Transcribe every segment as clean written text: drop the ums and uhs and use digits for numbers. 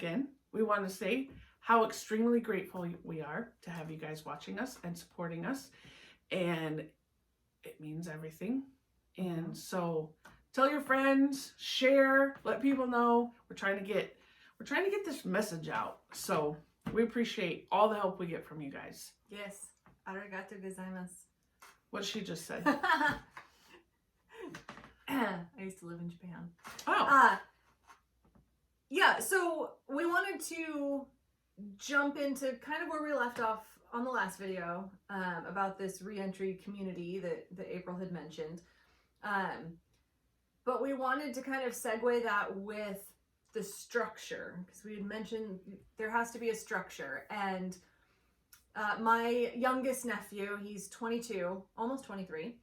again, we want to say how extremely grateful we are to have you guys watching us and supporting us. And it means everything. And so tell your friends, share, let people know. We're trying to get this message out. So we appreciate all the help we get from you guys. Yes. Arigato gozaimasu. What she just said. I used to live in Japan. Oh. Yeah, so we wanted to jump into kind of where we left off on the last video about this reentry community that April had mentioned. But we wanted to kind of segue that with the structure, because we had mentioned there has to be a structure. And my youngest nephew, he's 22, almost 23.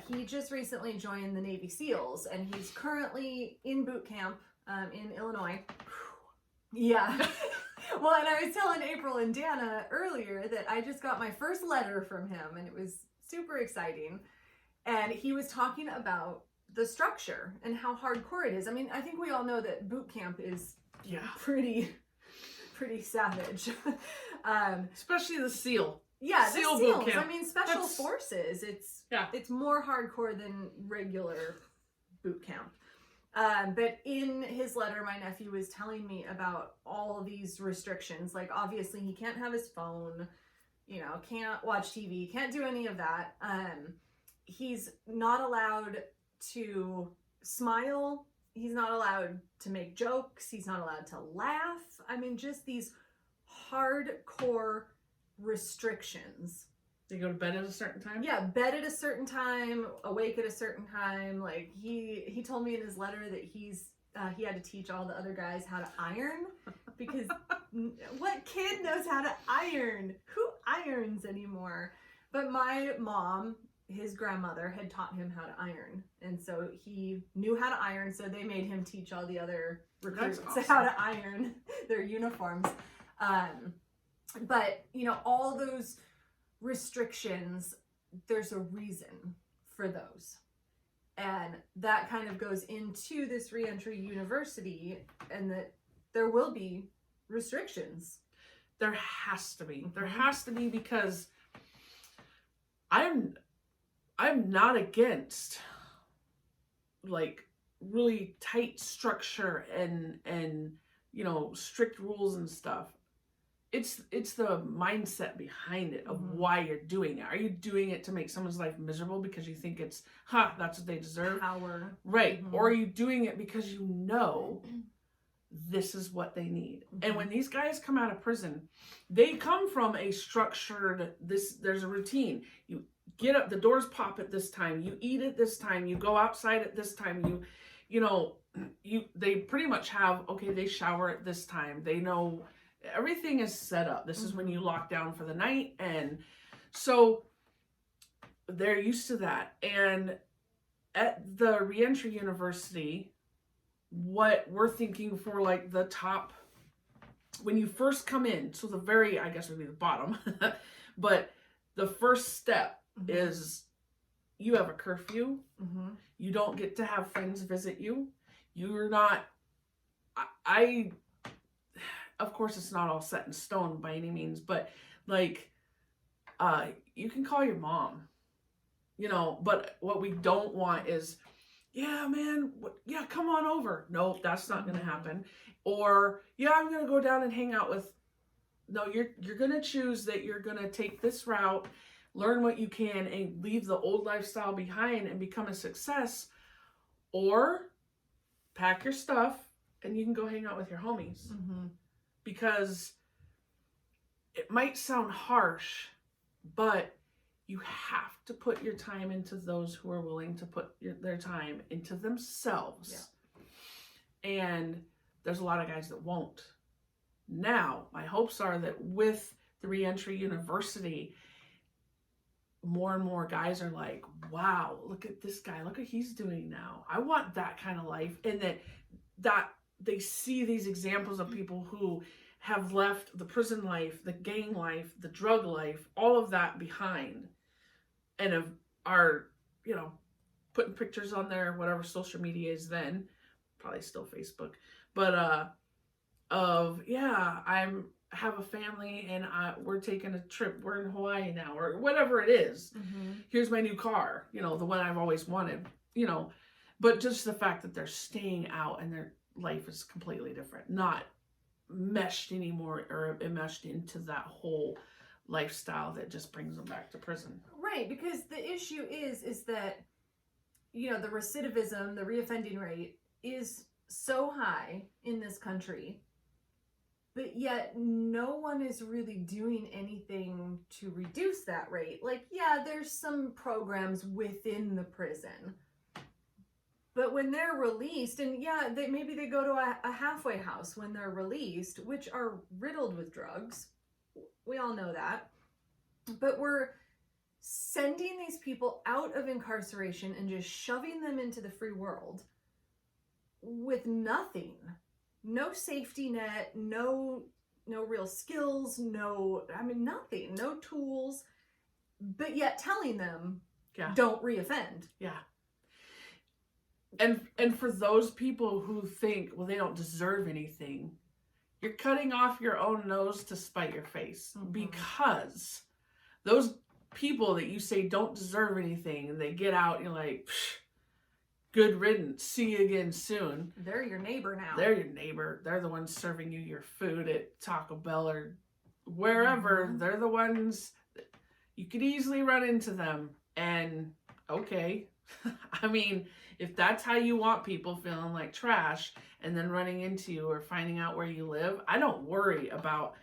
He just recently joined the Navy SEALs, and he's currently in boot camp in Illinois. Yeah. Well, and I was telling April and Dana earlier that I just got my first letter from him, and it was super exciting. And he was talking about the structure and how hardcore it is. I mean, I think we all know that boot camp is pretty savage. Especially the SEAL. Yeah, the SEAL SEALs. boot camp. I mean, special forces. It's more hardcore than regular boot camp. But in his letter, my nephew was telling me about all these restrictions. Like, obviously, he can't have his phone, can't watch TV, can't do any of that. He's not allowed to smile. He's not allowed to make jokes. He's not allowed to laugh. I mean, just these hardcore restrictions. They go to bed at a certain time? Yeah, bed at a certain time, awake at a certain time. Like, he told me in his letter that he had to teach all the other guys how to iron, because what kid knows how to iron? Who irons anymore? But my mom, his grandmother, had taught him how to iron, and so he knew how to iron, so they made him teach all the other recruits how to iron their uniforms. But, all those restrictions, there's a reason for those. And that kind of goes into this ReEntry University, and that there will be restrictions. There has to be. There has to be, because I'm not against like really tight structure and strict rules and stuff. It's the mindset behind it of why you're doing it. Are you doing it to make someone's life miserable because you think it's that's what they deserve? Power. Right. Or are you doing it because you know this is what they need? And when these guys come out of prison, they come from a structured, there's a routine. You get up, the doors pop at this time, you eat at this time, you go outside at this time, they pretty much have, they shower at this time. They know everything is set up. This is when you lock down for the night. And so they're used to that. And at the ReEntry University, what we're thinking for like the top, when you first come in, so the very, I guess would be the bottom, but the first step is you have a curfew. You don't get to have friends visit you. You're not, of course, it's not all set in stone by any means, but like, you can call your mom, but what we don't want is, yeah, man, come on over. No, that's not going to happen. Or, yeah, I'm going to go down and hang out with, no, you're going to choose that you're going to take this route, learn what you can, and leave the old lifestyle behind and become a success, or pack your stuff and you can go hang out with your homies. Because it might sound harsh, but you have to put your time into those who are willing to put their time into themselves. Yeah. And there's a lot of guys that won't. Now, my hopes are that with the ReEntry University, more and more guys are like, wow, look at this guy. Look what he's doing now. I want that kind of life. And that they see these examples of people who have left the prison life, the gang life, the drug life, all of that behind, and are, putting pictures on their whatever social media is then, probably still Facebook, but of, yeah, have a family and we're taking a trip. We're in Hawaii now, or whatever it is. Here's my new car, the one I've always wanted, but just the fact that they're staying out and their life is completely different, not meshed anymore or enmeshed into that whole lifestyle that just brings them back to prison. Right, because the issue is that, the recidivism, the reoffending rate is so high in this country, but yet no one is really doing anything to reduce that rate. Like, yeah, there's some programs within the prison, but when they're released, and yeah, maybe they go to a halfway house when they're released, which are riddled with drugs. We all know that. But we're sending these people out of incarceration and just shoving them into the free world with nothing. No safety net, no real skills, nothing, no tools, but yet telling them, don't reoffend. Yeah. And for those people who think, well, they don't deserve anything, you're cutting off your own nose to spite your face, because those people that you say don't deserve anything and they get out and you're like, good riddance, see you again soon. They're your neighbor now. They're your neighbor. They're the ones serving you your food at Taco Bell or wherever. They're the ones that you could easily run into them. And okay, I mean, if that's how you want people feeling like trash and then running into you or finding out where you live, I don't worry about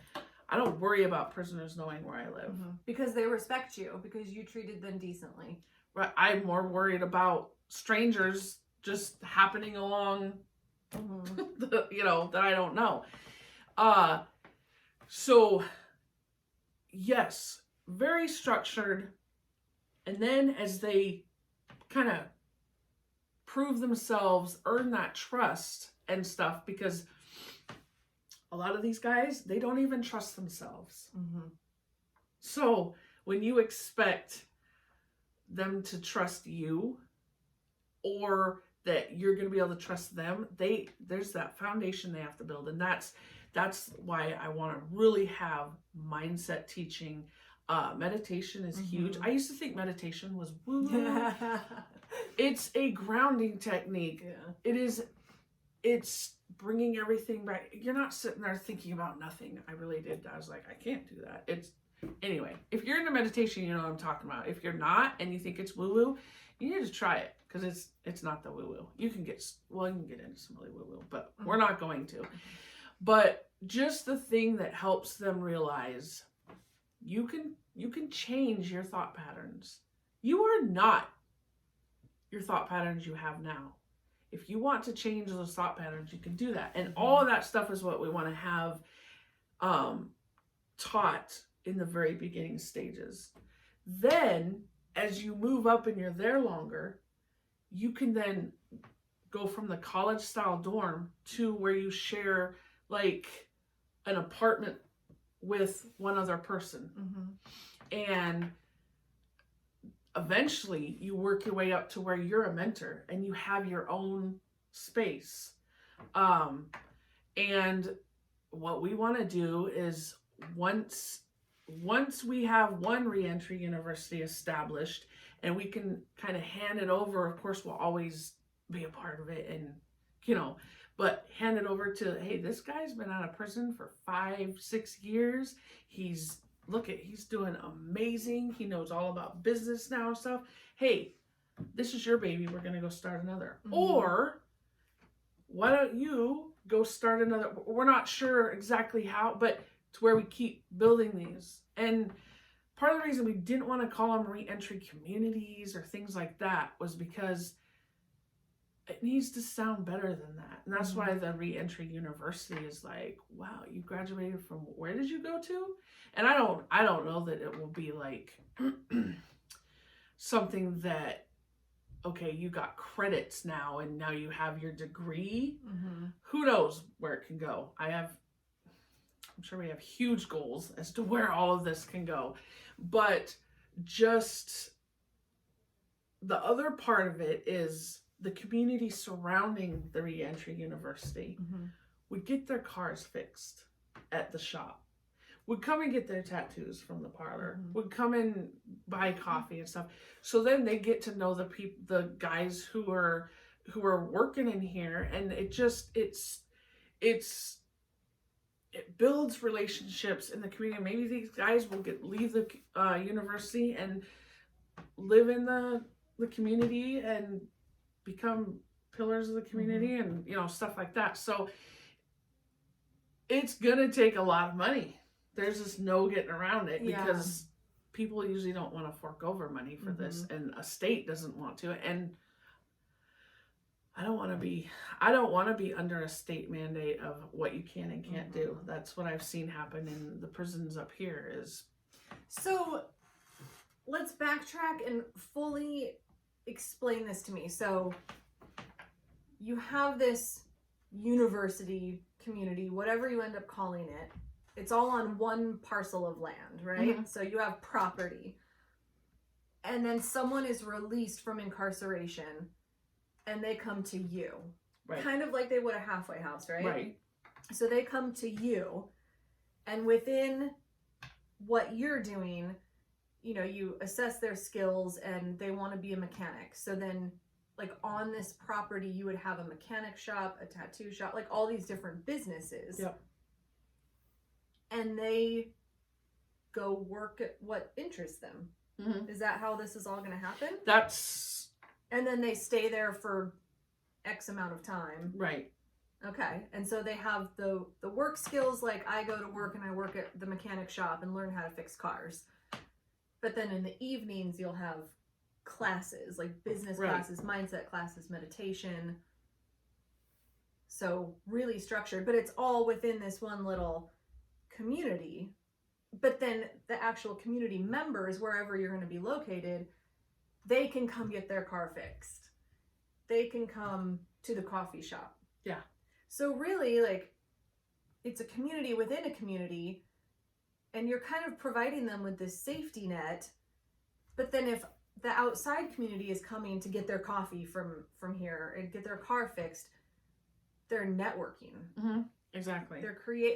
prisoners knowing where I live. Because they respect you, because you treated them decently. Right. I'm more worried about strangers just happening along, that I don't know. So yes, very structured. And then as they kind of prove themselves, earn that trust and stuff, because a lot of these guys, they don't even trust themselves. So when you expect them to trust you, or that you're going to be able to trust them, there's that foundation they have to build. And that's why I want to really have mindset teaching. Meditation is huge. I used to think meditation was woo. It's a grounding technique. It's bringing everything back. You're not sitting there thinking about nothing. I really did. I was like, I can't do that. Anyway, if you're into meditation, you know what I'm talking about. If you're not and you think it's woo-woo, you need to try it, because it's not the woo-woo. You can get into some really woo-woo, but we're not going to. But just the thing that helps them realize you can change your thought patterns. You are not your thought patterns you have now. If you want to change those thought patterns, you can do that. And all of that stuff is what we want to have taught in the very beginning stages. Then, as you move up and you're there longer, you can then go from the college style dorm to where you share like an apartment with one other person. And eventually you work your way up to where you're a mentor and you have your own space. And what we want to do is once we have one ReEntry University established and we can kind of hand it over, of course we'll always be a part of it, and but hand it over to, hey, this guy's been out of prison for 5-6 years. He's doing amazing. He knows all about business now and stuff. Hey, this is your baby. We're going to go start another. Or why don't you go start another? We're not sure exactly how, but to where we keep building these. And part of the reason we didn't want to call them ReEntry communities or things like that was because it needs to sound better than that. And that's why the ReEntry University is like, wow, you graduated from, where did you go to? And I don't know that it will be like something that, okay, you got credits now and now you have your degree. Who knows where it can go? I'm sure we have huge goals as to where all of this can go. But just the other part of it is the community surrounding the ReEntry University. would get their cars fixed at the shop, would come and get their tattoos from the parlor, would come and buy coffee and stuff. So then they get to know the guys who are working in here, and it builds relationships in the community. Maybe these guys will leave the university and live in the community and become pillars of the community, and stuff like that. So it's gonna take a lot of money. There's just no getting around it, because people usually don't want to fork over money for this, and a state doesn't want to. And I don't want to be under a state mandate of what you can and can't do. That's what I've seen happen in the prisons up here. So let's backtrack and fully explain this to me. So you have this university community, whatever you end up calling it. It's all on one parcel of land, right? So you have property. And then someone is released from incarceration and they come to you. Right. Kind of like they would a halfway house, right? Right. So they come to you, and within what you're doing, you assess their skills, and they want to be a mechanic. So then, like, on this property, you would have a mechanic shop, a tattoo shop, like all these different businesses. Yep. And they go work at what interests them. Is that how this is all going to happen? And then they stay there for X amount of time. Right. Okay. And so they have the work skills, like I go to work and I work at the mechanic shop and learn how to fix cars. But then in the evenings, you'll have classes, like business classes, mindset classes, meditation. So really structured, but it's all within this one little community. But then the actual community members, wherever you're going to be located, they can come get their car fixed. They can come to the coffee shop. Yeah. So really, like, it's a community within a community, and you're kind of providing them with this safety net. But then if the outside community is coming to get their coffee from here and get their car fixed, they're networking. Exactly.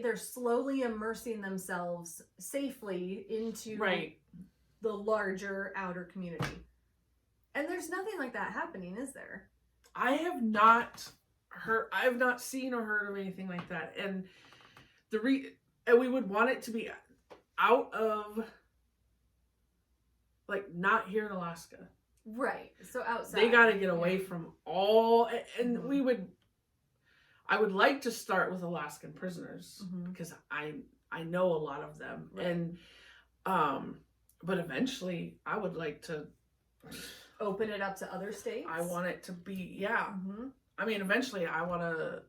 They're slowly immersing themselves safely into the larger outer community. And there's nothing like that happening, is there? I have not seen or heard of anything like that. And and we would want it to be out of, like, not here in Alaska. Right. So outside. They got to get away from all, and I would like to start with Alaskan prisoners, because I know a lot of them. Right. And but eventually I would like to open it up to other states. I want it to be, I mean, eventually I want to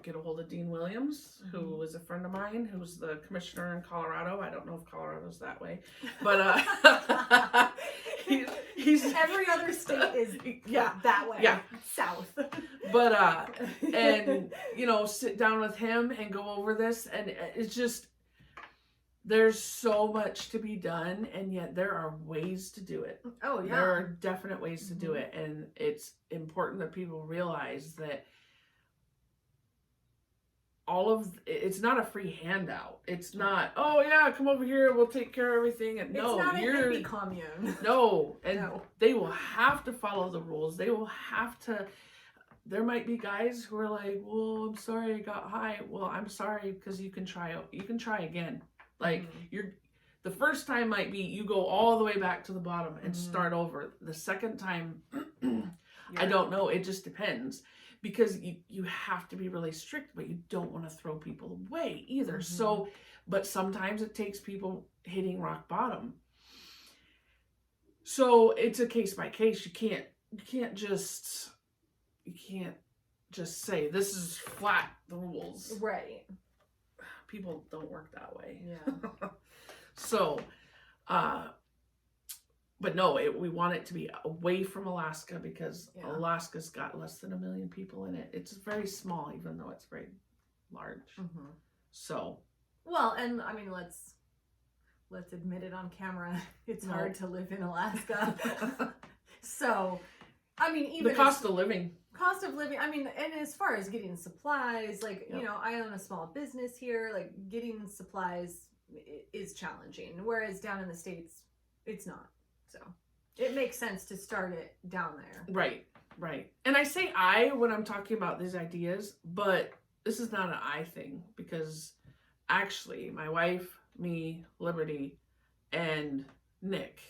get a hold of Dean Williams, who is a friend of mine, who's the commissioner in Colorado. I don't know if Colorado's that way, but he's every other state is that way. Yeah. South. But and sit down with him and go over this, and it's just, there's so much to be done, and yet there are ways to do it. Oh yeah. There are definite ways to do it, and it's important that people realize that it's not a free handout. It's not, oh yeah, come over here, we'll take care of everything. And it's not a hippie commune. No, and they will have to follow the rules. They will have to. There might be guys who are like, well, I'm sorry I got high. Well, I'm sorry, because you can try again. Like, the first time might be you go all the way back to the bottom and start over. The second time, I don't know. It just depends, because you have to be really strict, but you don't want to throw people away either. So, but sometimes it takes people hitting rock bottom. So it's a case by case. You can't just say this is flat the rules. Right. People don't work that way. Yeah. So, but no, we want it to be away from Alaska, because Alaska's got less than 1 million people in it. It's very small, even though it's very large. So. Well, and I mean, let's admit it on camera. It's hard to live in Alaska. So, I mean, even the cost of living. Cost of living, I mean, and as far as getting supplies, like, Yep. you know, I own a small business here, like, getting supplies is challenging, whereas down in the States, it's not. So, it makes sense to start it down there. Right, right. And I say I when I'm talking about these ideas, but this is not an I thing, because actually my wife, me, Liberty, and Nick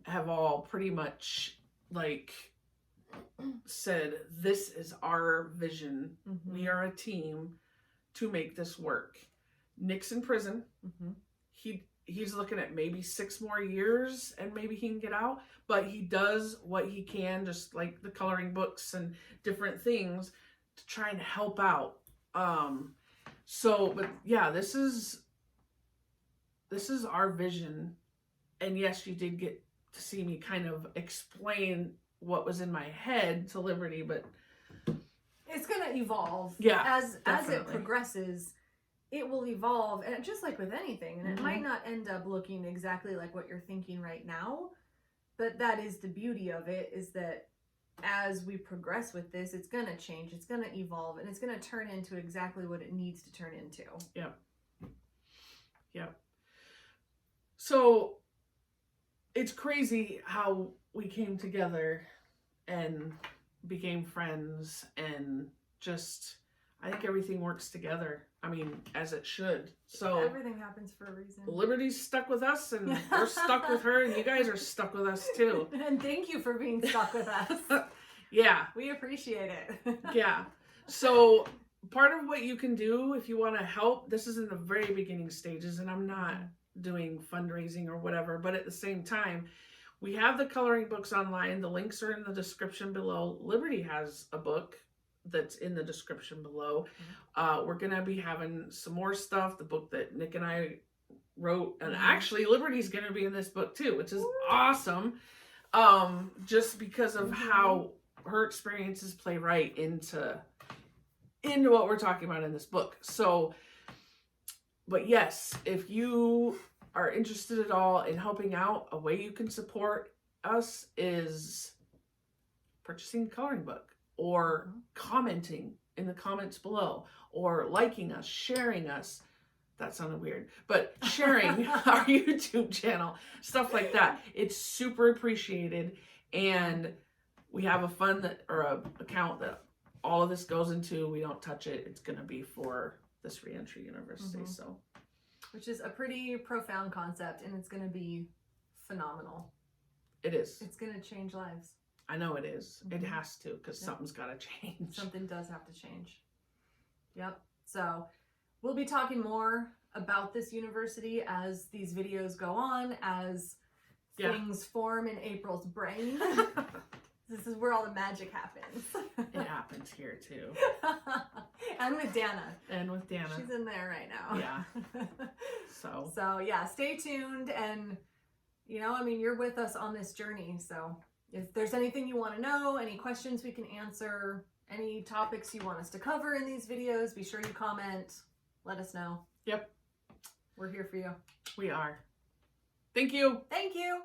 have all pretty much, like, said, this is our vision. Mm-hmm. We are a team to make this work. Nick's in prison. Mm-hmm. He's looking at maybe 6 more years and maybe he can get out, but he does what he can, just like the coloring books and different things, to try and help out. But yeah, this is our vision. And yes, you did get to see me kind of explain what was in my head to Liberty, but it's gonna evolve. Yeah, as it definitely. progresses, it will evolve, and just like with anything, and it Mhm. might not end up looking exactly like what you're thinking right now, but that is the beauty of it, is that as we progress with this, it's gonna change, it's gonna evolve, and it's gonna turn into exactly what it needs to turn into. Yep. So it's crazy how we came together and became friends, and just, I think everything works together. I mean, as it should. So Everything happens for a reason. Liberty's stuck with us, and we're stuck with her, and you guys are stuck with us too. And thank you for being stuck with us. Yeah. We appreciate it. Yeah. So part of what you can do if you want to help, this is in the very beginning stages, and I'm not doing fundraising or whatever, but at the same time, we have the coloring books online. The links are in the description below. Liberty has a book that's in the description below. We're gonna be having some more stuff, the book that Nick and I wrote, and actually Liberty's gonna be in this book too, which is awesome, just because of how her experiences play right into what we're talking about in this book. So, but yes, if you are interested at all in helping out, a way you can support us is purchasing a coloring book, or commenting in the comments below, or liking us, sharing us. That sounded weird, but sharing our YouTube channel, stuff like that. It's super appreciated. And we have a fund account that all of this goes into. We don't touch it. It's going to be for this ReEntry University. So, which is a pretty profound concept, and it's going to be phenomenal. It is. It's going to change lives. I know it is. It has to, because something's got to change. Something does have to change. Yep. So we'll be talking more about this university as these videos go on, as things form in April's brain. This is where all the magic happens. It happens here too. And with Dana. And with Dana. She's in there right now. Yeah. So yeah, stay tuned, and I mean, you're with us on this journey. So if there's anything you want to know, any questions we can answer, any topics you want us to cover in these videos, be sure you comment. Let us know. Yep. We're here for you. We are. Thank you. Thank you.